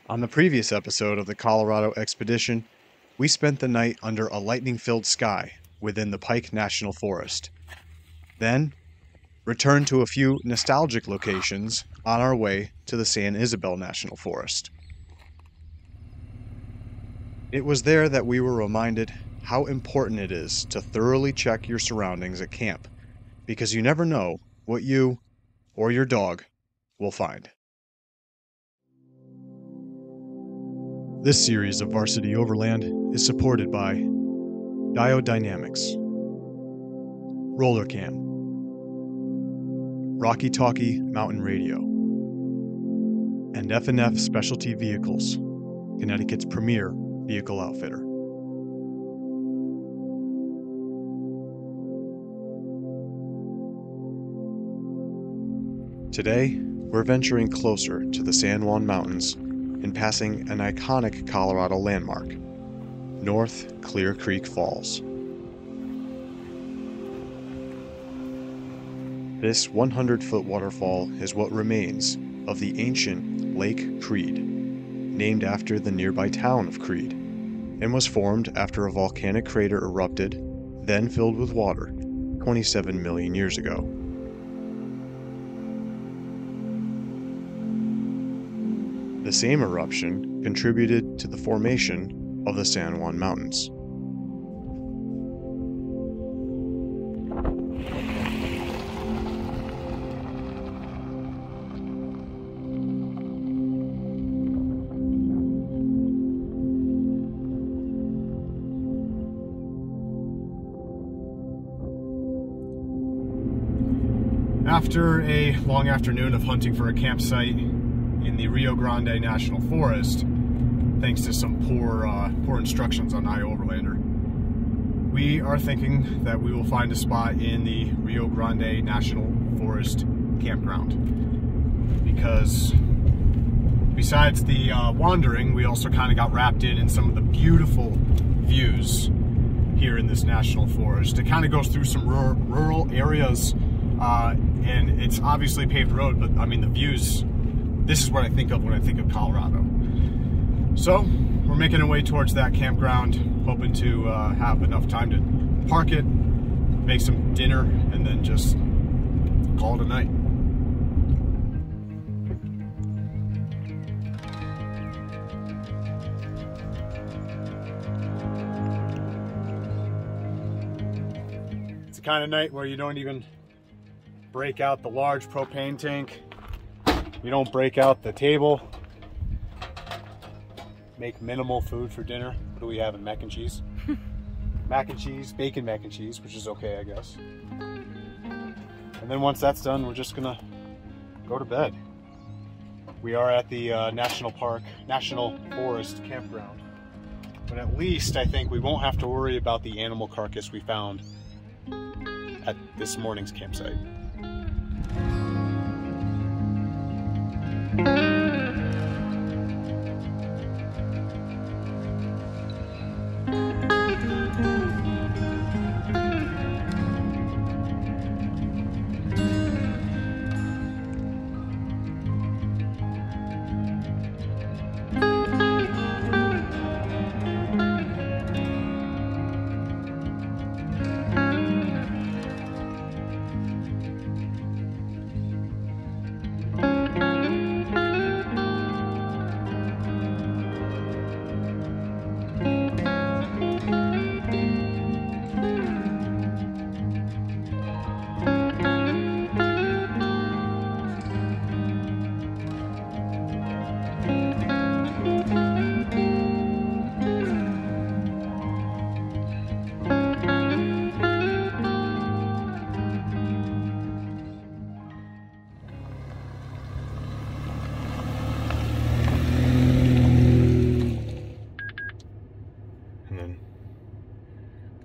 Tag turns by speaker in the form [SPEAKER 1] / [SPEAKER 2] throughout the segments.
[SPEAKER 1] On the previous episode of the Colorado expedition, we spent the night under a lightning-filled sky within the Pike National Forest. Then, returned to a few nostalgic locations on our way to the San Isabel National Forest. It was there that we were reminded how important it is to thoroughly check your surroundings at camp, because you never know what you, or your dog, will find. This series of Varsity Overland is supported by Diodynamics, Rollercam, Rocky Talkie Mountain Radio, and F&F Specialty Vehicles, Connecticut's premier vehicle outfitter. Today, we're venturing closer to the San Juan Mountains and passing an iconic Colorado landmark, North Clear Creek Falls. This 100-foot waterfall is what remains of the ancient Lake Creed, named after the nearby town of Creed, and was formed after a volcanic crater erupted, then filled with water, 27 million years ago. The same eruption contributed to the formation of the San Juan Mountains.
[SPEAKER 2] After a long afternoon of hunting for a campsite in the Rio Grande National Forest, thanks to some poor instructions on iOverlander, we are thinking that we will find a spot in the Rio Grande National Forest campground. Because besides the wandering, we also kind of got wrapped in some of the beautiful views here in this national forest. It kind of goes through some rural areas, and it's obviously a paved road, but I mean the views, this is what I think of when I think of Colorado. So we're making our way towards that campground, hoping to have enough time to park it, make some dinner, and then just call it a night. It's the kind of night where you don't even break out the large propane tank. You don't break out the table. Make minimal food for dinner. What do we have in mac and cheese? Mac and cheese, bacon mac and cheese, which is okay, I guess. And then once that's done, we're just gonna go to bed. We are at the National Forest campground. But at least I think we won't have to worry about the animal carcass we found at this morning's campsite.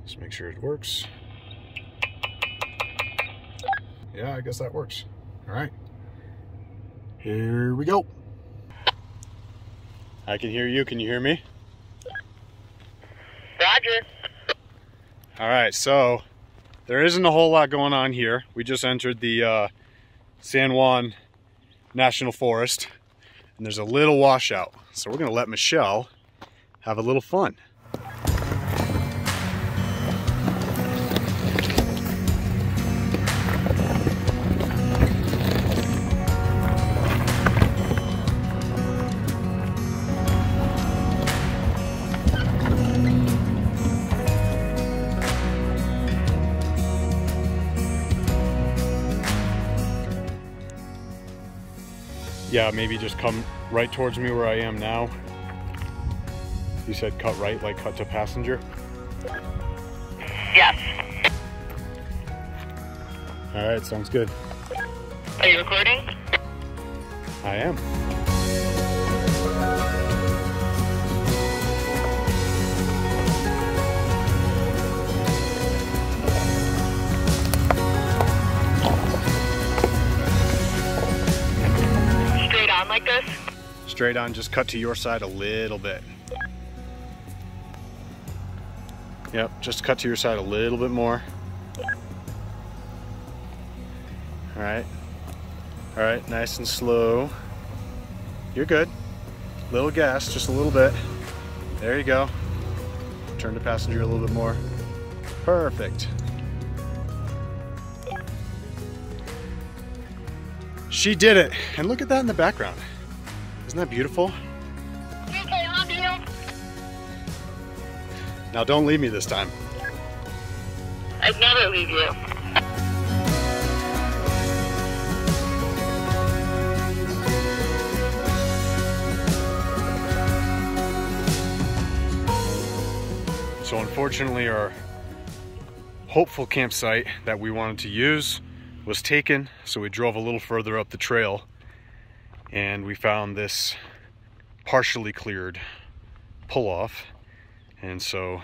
[SPEAKER 2] Just make sure it works. Yeah, I guess that works. All right, here we go. I can hear you. Can you hear me?
[SPEAKER 3] Roger.
[SPEAKER 2] All right, so there isn't a whole lot going on here. We just entered the San Juan National Forest, and there's a little washout. So we're gonna let Michelle have a little fun. Yeah, maybe just come right towards me where I am now. You said cut right, like cut to passenger?
[SPEAKER 3] Yes.
[SPEAKER 2] All right, sounds good.
[SPEAKER 3] Are you recording?
[SPEAKER 2] I am.
[SPEAKER 3] Straight on like this?
[SPEAKER 2] Straight on, just cut to your side a little bit. Yep, just cut to your side a little bit more. All right, nice and slow. You're good. Little gas, just a little bit. There you go. Turn to passenger a little bit more. Perfect. She did it, and look at that in the background. Isn't that beautiful?
[SPEAKER 3] Okay, love you.
[SPEAKER 2] Now don't leave me this time.
[SPEAKER 3] I'd never leave you.
[SPEAKER 2] So unfortunately our hopeful campsite that we wanted to use was taken, so we drove a little further up the trail and we found this partially cleared pull-off. And so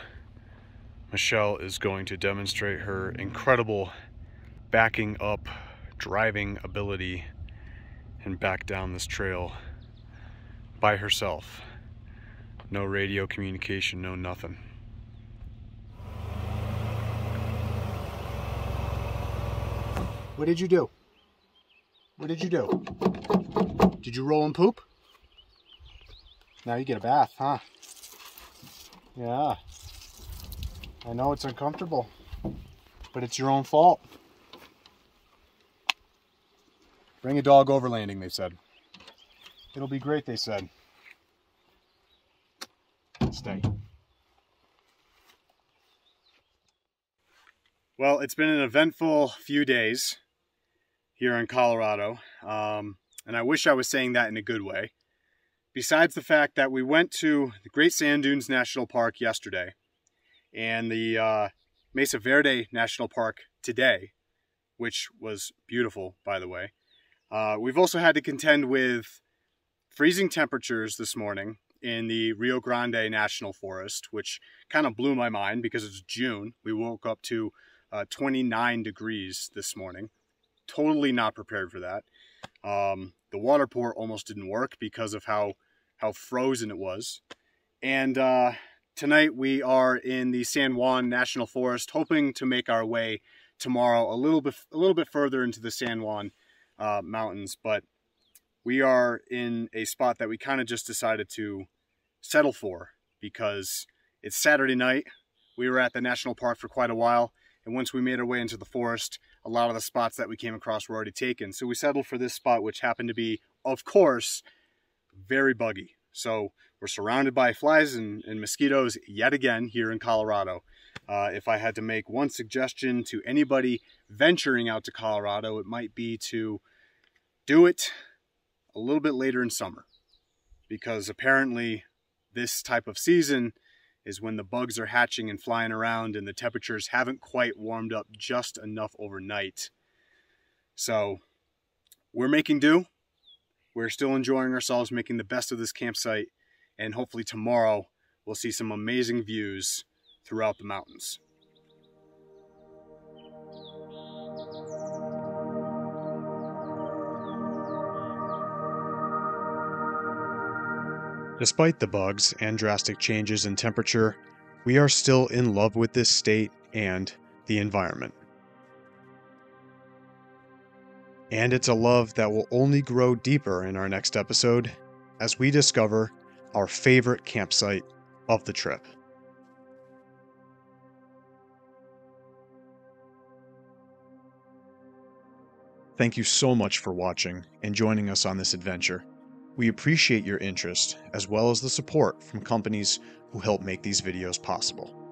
[SPEAKER 2] Michelle is going to demonstrate her incredible backing up driving ability and back down this trail by herself. No radio communication, no nothing. What did you do? What did you do? Did you roll and poop? Now you get a bath, huh? Yeah. I know it's uncomfortable, but it's your own fault. Bring a dog overlanding, they said. It'll be great, they said. Stay. Well, it's been an eventful few days here in Colorado, and I wish I was saying that in a good way. Besides the fact that we went to the Great Sand Dunes National Park yesterday and the Mesa Verde National Park today, which was beautiful, by the way. We've also had to contend with freezing temperatures this morning in the Rio Grande National Forest, which kind of blew my mind because it's June. We woke up to 29 degrees this morning. Totally not prepared for that. The water pour almost didn't work because of how frozen it was. And tonight we are in the San Juan National Forest, hoping to make our way tomorrow a little bit further into the San Juan Mountains. But we are in a spot that we kind of just decided to settle for because it's Saturday night. We were at the national park for quite a while, and once we made our way into the forest, a lot of the spots that we came across were already taken. So we settled for this spot, which happened to be, of course, very buggy. So we're surrounded by flies and mosquitoes yet again here in Colorado. If I had to make one suggestion to anybody venturing out to Colorado, it might be to do it a little bit later in summer, because apparently this type of season is when the bugs are hatching and flying around and the temperatures haven't quite warmed up just enough overnight. So we're making do. We're still enjoying ourselves, making the best of this campsite, and hopefully tomorrow we'll see some amazing views throughout the mountains.
[SPEAKER 1] Despite the bugs and drastic changes in temperature, we are still in love with this state and the environment. And it's a love that will only grow deeper in our next episode, as we discover our favorite campsite of the trip. Thank you so much for watching and joining us on this adventure. We appreciate your interest as well as the support from companies who help make these videos possible.